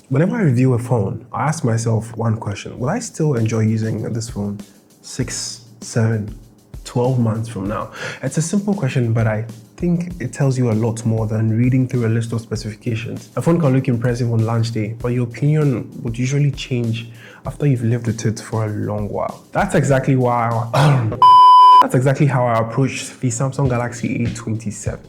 Whenever I review a phone, I ask myself one question: will I still enjoy using this phone 6, 7, 12 months from now? It's a simple question, but I think it tells you a lot more than reading through a list of specifications. A phone can look impressive on launch day, but your opinion would usually change after you've lived with it for a long while. That's exactly how I approached the Samsung Galaxy A27.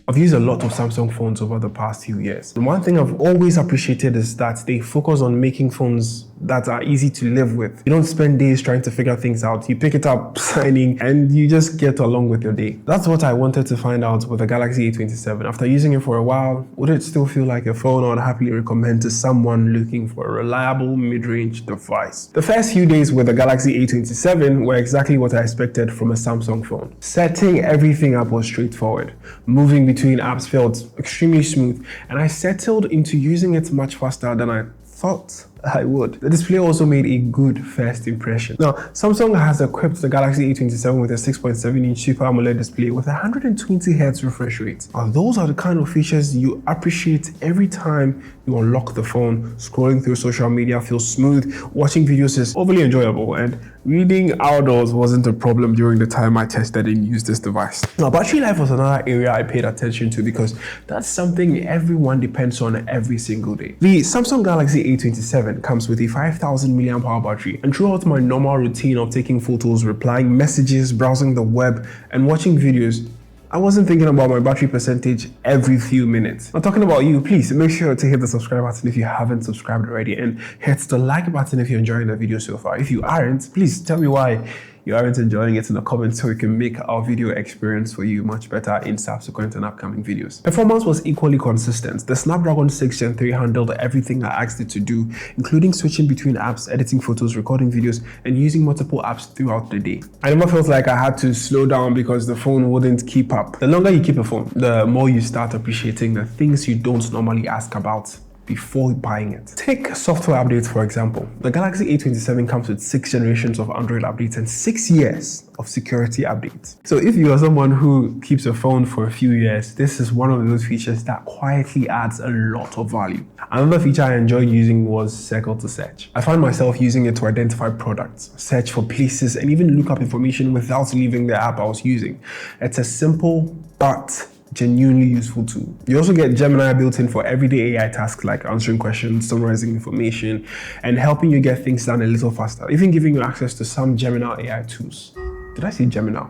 I've used a lot of Samsung phones over the past few years. And one thing I've always appreciated is that they focus on making phones that are easy to live with. You don't spend days trying to figure things out. You pick it up, signing, and you just get along with your day. That's what I wanted to find out with the Galaxy A27. After using it for a while, would it still feel like a phone I would happily recommend to someone looking for a reliable mid-range device? The first few days with the Galaxy A27 were exactly what I expected from a Samsung phone. Setting everything up was straightforward. Moving between apps felt extremely smooth, and I settled into using it much faster than I thought I would. The display also made a good first impression. Now, Samsung has equipped the Galaxy A27 with a 6.7-inch Super AMOLED display with a 120Hz refresh rate. Now, those are the kind of features you appreciate every time you unlock the phone. Scrolling through social media feels smooth, watching videos is overly enjoyable, and reading outdoors wasn't a problem during the time I tested and used this device. Now, battery life was another area I paid attention to because that's something everyone depends on every single day. The Samsung Galaxy A27 comes with a 5000 mAh battery, and throughout my normal routine of taking photos, replying messages, browsing the web, and watching videos, I wasn't thinking about my battery percentage every few minutes. I'm talking about you. Please make sure to hit the subscribe button if you haven't subscribed already, and hit the like button if you're enjoying the video so far. If you aren't, please tell me why you aren't enjoying it in the comments so we can make our video experience for you much better in subsequent and upcoming videos. Performance was equally consistent. The Snapdragon 6 Gen 3 handled everything I asked it to do, including switching between apps, editing photos, recording videos, and using multiple apps throughout the day. I never felt like I had to slow down because the phone wouldn't keep up. The longer you keep a phone, the more you start appreciating the things you don't normally ask about before buying it. Take software updates, for example. The Galaxy A27 comes with 6 generations of Android updates and 6 years of security updates. So if you are someone who keeps a phone for a few years, this is one of those features that quietly adds a lot of value. Another feature I enjoyed using was Circle to Search. I found myself using it to identify products, search for places, and even look up information without leaving the app I was using. It's a simple but genuinely useful tool. You also get Gemini built in for everyday AI tasks like answering questions, summarizing information, and helping you get things done a little faster, even giving you access to some Gemini AI tools. Did I say Gemini?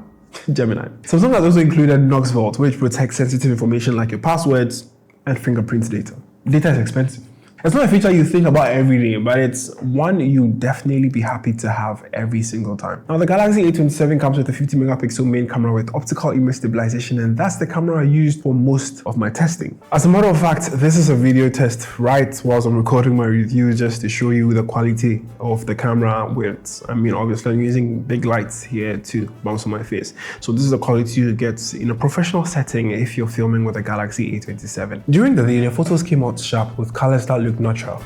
Gemini. Samsung has also included Knox Vault, which protects sensitive information like your passwords and fingerprint data. Data is expensive. It's not a feature you think about every day, but it's one you definitely be happy to have every single time. Now, the Galaxy A27 comes with a 50-megapixel main camera with optical image stabilization, and that's the camera I used for most of my testing. As a matter of fact, this is a video test right whilst I'm recording my review just to show you the quality of the camera with, obviously I'm using big lights here to bounce on my face. So this is the quality you get in a professional setting if you're filming with a Galaxy A27. During the day, the photos came out sharp with colors that look natural.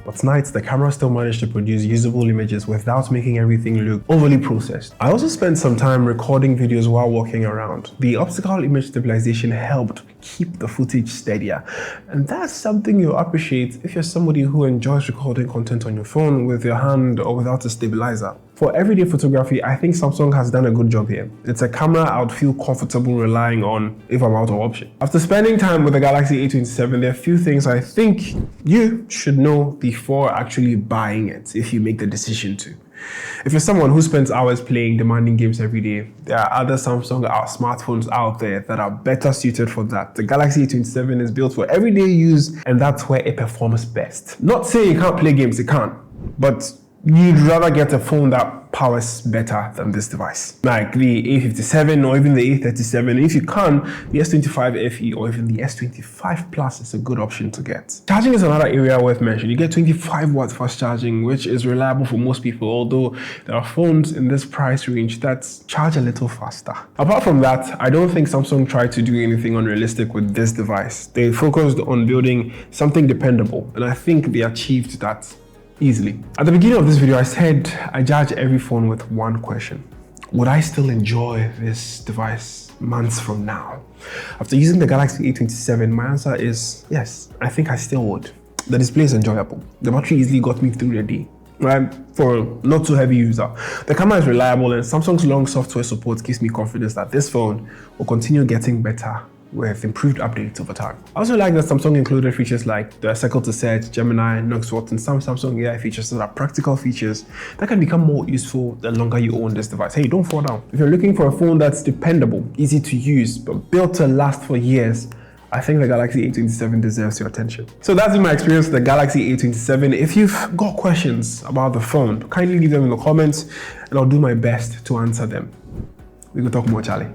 But tonight, the camera still managed to produce usable images without making everything look overly processed. I also spent some time recording videos while walking around. The optical image stabilization helped keep the footage steadier, and that's something you'll appreciate if you're somebody who enjoys recording content on your phone with your hand or without a stabilizer. For everyday photography, I think Samsung has done a good job here. It's a camera I would feel comfortable relying on if I'm out of option. After spending time with the Galaxy A27, there are a few things I think you should know before actually buying it, if you make the decision to. If you're someone who spends hours playing demanding games every day, there are other Samsung smartphones out there that are better suited for that. The Galaxy A27 is built for everyday use, and that's where it performs best. Not saying you can't play games, you can't, but you'd rather get a phone that powers better than this device, like the A57 or even the A37. If you can, the S25 FE or even the S25 Plus is a good option to get. Charging is another area worth mentioning. You get 25 watts fast charging, which is reliable for most people, although there are phones in this price range that charge a little faster. Apart from that, I don't think Samsung tried to do anything unrealistic with this device. They focused on building something dependable, and I think they achieved that easily. At the beginning of this video, I said I judge every phone with one question: would I still enjoy this device months from now. After using the Galaxy A27, my answer is yes, I think I still would. The display is enjoyable. The battery easily got me through the day, right? For a not too heavy user. The camera is reliable, and Samsung's long software support gives me confidence that this phone will continue getting better with improved updates over time. I also like that Samsung included features like the Circle to Search, Gemini, Noxwort, and some Samsung AI features that are practical features that can become more useful the longer you own this device. Hey, don't fall down. If you're looking for a phone that's dependable, easy to use, but built to last for years, I think the Galaxy A27 deserves your attention. So that's been my experience with the Galaxy A27. If you've got questions about the phone, kindly leave them in the comments and I'll do my best to answer them. We can talk more, Charlie.